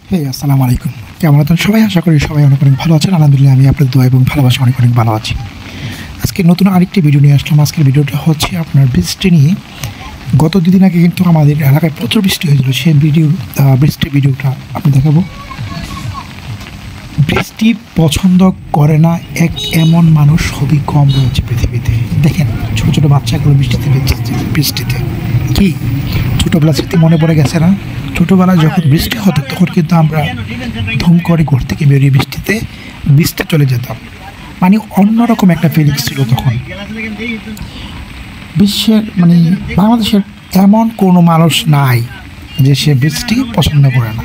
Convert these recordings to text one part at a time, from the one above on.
আসসালামু আলাইকুম। কেমন আছেন সবাই? আশা করি সবাই অনেক অনেক ভালো আছেন। আলহামদুলিল্লাহ আমি আপনাদের দোয়া এবং ভালোবাসা অনেক অনেক ভালো আছি। আজকে নতুন আরেকটি ভিডিও নিয়ে আসলাম। আজকের ভিডিওটা হচ্ছে আপনার বৃষ্টি নিয়ে। গত দুদিন আগে কিন্তু আমাদের এলাকায় প্রচুর বৃষ্টি হয়েছিল। সেই বৃষ্টির ভিডিওটা আপনি দেখাবো। বৃষ্টি পছন্দ করে না এমন মানুষ খুবই কম রয়েছে পৃথিবীতে। দেখেন ছোটো ছোটো বাচ্চাগুলো বৃষ্টিতে কি ছোটোবেলা স্মৃতি মনে পড়ে গেছে না? ছোটোবেলায় যখন বৃষ্টি হতো তখন কিন্তু আমরা ধুম করে ঘর থেকে বেরিয়ে বৃষ্টিতে চলে যেতাম। মানে অন্যরকম একটা ফিলিংস ছিল তখন। বাংলাদেশের এমন কোনো মানুষ নাই যে সে বৃষ্টি পছন্দ করে না।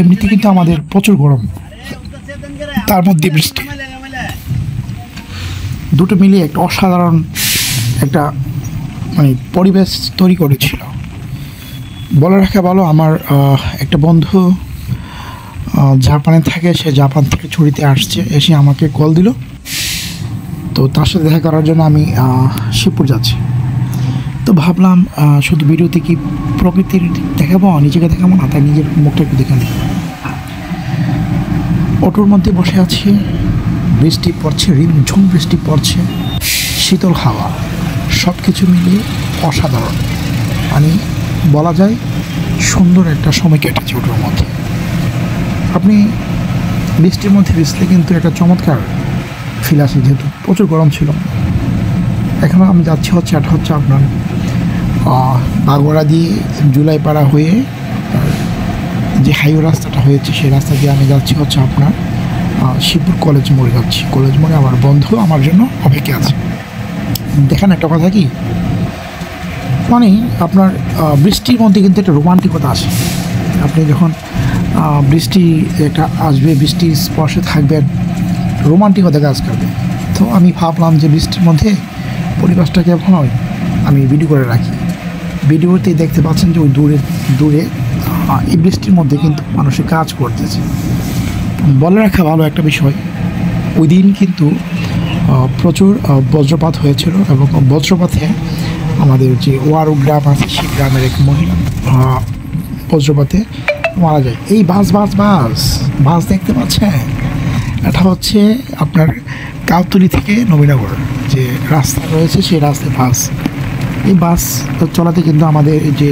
এমনিতে কিন্তু আমাদের প্রচুর গরম, তার মধ্যে বৃষ্টি, দুটো মিলিয়ে একটা অসাধারণ একটা পরিবেশ তৈরি করেছিল। বলে রাখা ভালো, আমার একটা বন্ধু জাপানে থাকে, সে জাপান থেকে ছুটিতে আসছে, এসে আমাকে কল দিল। তো তার সাথে দেখা করার জন্য আমি শিবপুর যাচ্ছি। তো ভাবলাম শুধু ভিডিওতে কি প্রকৃতির দেখাবো, নিজেকে দেখাবো না, তাই নিজের মুখটা একটু দেখে নিই। অটোর মধ্যে বসে আছি, বৃষ্টি পড়ছে, রিমঝুম বৃষ্টি পড়ছে, শীতল হাওয়া, সব কিছু মিলিয়ে অসাধারণ। বলা যায় সুন্দর একটা সময় কেটেছে ওটার মধ্যে। আপনি বৃষ্টির মধ্যে ভিজলে কিন্তু একটা চমৎকার ফিল আসে, যেহেতু প্রচুর গরম ছিল। এখন আমি যাচ্ছি এটা হচ্ছে আপনার বাগোড়া দিয়ে জুলাইপাড়া হয়ে যে হাইওয়ে রাস্তাটা হয়েছে, সেই রাস্তা দিয়ে আমি যাচ্ছি আপনার শিবপুর কলেজ মোড়ে যাচ্ছি। কলেজ মোড়ে আমার বন্ধু আমার জন্য অপেক্ষা আছে। দেখেন একটা কথা কি, আপনার বৃষ্টির মধ্যে কিন্তু একটা রোমান্টিকতা আসে। আপনি যখন বৃষ্টি একটা আসবে, বৃষ্টির স্পর্শে থাকবেন, রোমান্টিকতা কাজ করবে। তো আমি ভাবলাম যে বৃষ্টির মধ্যে পরিবেশটা কেমন হয় আমি ভিডিও করে রাখি। ভিডিওতে দেখতে পাচ্ছেন যে ওই দূরে এই বৃষ্টির মধ্যে কিন্তু মানুষের কাজ করতেছে। বলে রাখা ভালো একটা বিষয়, ওই দিন কিন্তু প্রচুর বজ্রপাত হয়েছিল, এবং বজ্রপাতে আমাদের যে ওয়ারু গ্রাম আছে, সেই গ্রামের এক মহিলা বজ্রপাতে মারা যায়। এই বাস দেখতে পাচ্ছেন, এটা হচ্ছে আপনার কাউতুলি থেকে নবীনগর যে রাস্তা রয়েছে, সেই রাস্তায় বাস। এই বাস চলাতে কিন্তু আমাদের যে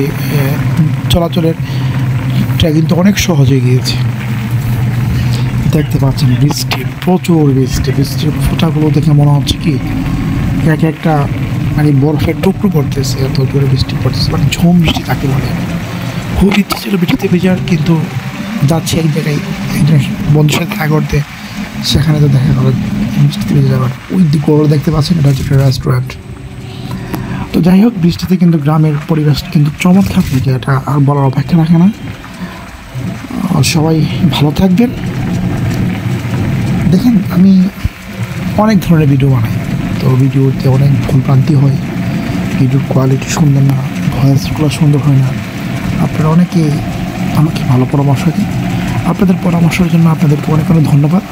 চলাচলেরটা কিন্তু অনেক সহজ হয়ে গিয়েছে। দেখতে পাচ্ছেন প্রচুর বৃষ্টির ফোঁটাগুলো দেখে মনে হচ্ছে কি এক একটা বরফের টুকরো পড়তেছে, এত জোরে বৃষ্টি পড়তেছে, ঝুম বৃষ্টি তাকে বলে। খুব ইচ্ছে ছিল বৃষ্টিতে ভেজার, কিন্তু যাচ্ছি এক জায়গায় একজন বন্ধুর সাথে দেখা করতে, সেখানে তো দেখা গেল বৃষ্টিতে ভেজে যাবার। ওই দিকগুলো দেখতে পাচ্ছেন, এটা হচ্ছে একটা রেস্টুরেন্ট। তো যাই হোক, বৃষ্টিতে কিন্তু গ্রামের পরিবেশ কিন্তু চমৎকার থাকে, এটা আর বলার অপেক্ষা রাখে না। সবাই ভালো থাকবেন। দেখেন আমি অনেক ধরনের ভিডিও বানাই, তো ভিডিওতে অনেক ভুলভ্রান্তি হয়, ভিডিওর কোয়ালিটি সুন্দর না, ভয়েসগুলো সুন্দর হয় না। আপনারা অনেকে আমাকে ভালো পরামর্শ দিন। আপনাদের পরামর্শের জন্য আপনাদেরকে অনেক অনেক ধন্যবাদ।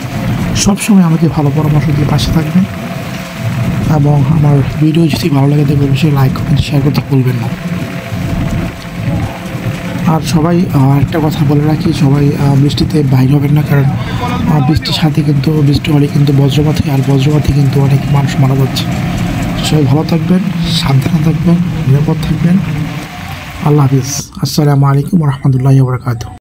সবসময় আমাকে ভালো পরামর্শ দিয়ে পাশে থাকবেন, এবং আমার ভিডিও যদি ভালো লাগে তাহলে অবশ্যই লাইক কমেন্ট শেয়ার করতে ভুলবেন না। আর সবাই একটা কথা বলে রাখি, সবাই বৃষ্টিতে বাইরে হবেন না, কারণ বৃষ্টির সাথে কিন্তু বৃষ্টি হলে কিন্তু বজ্রপাত হয়, আর বজ্রপাতে কিন্তু অনেক মানুষ মারা যাচ্ছে। সবাই ভালো থাকবেন, সাবধানে থাকবেন, নিরাপদ থাকবেন। আল্লাহ হাফিজ। আসসালামু আলাইকুম ওয়া রাহমাতুল্লাহি ওয়া বারাকাতুহু।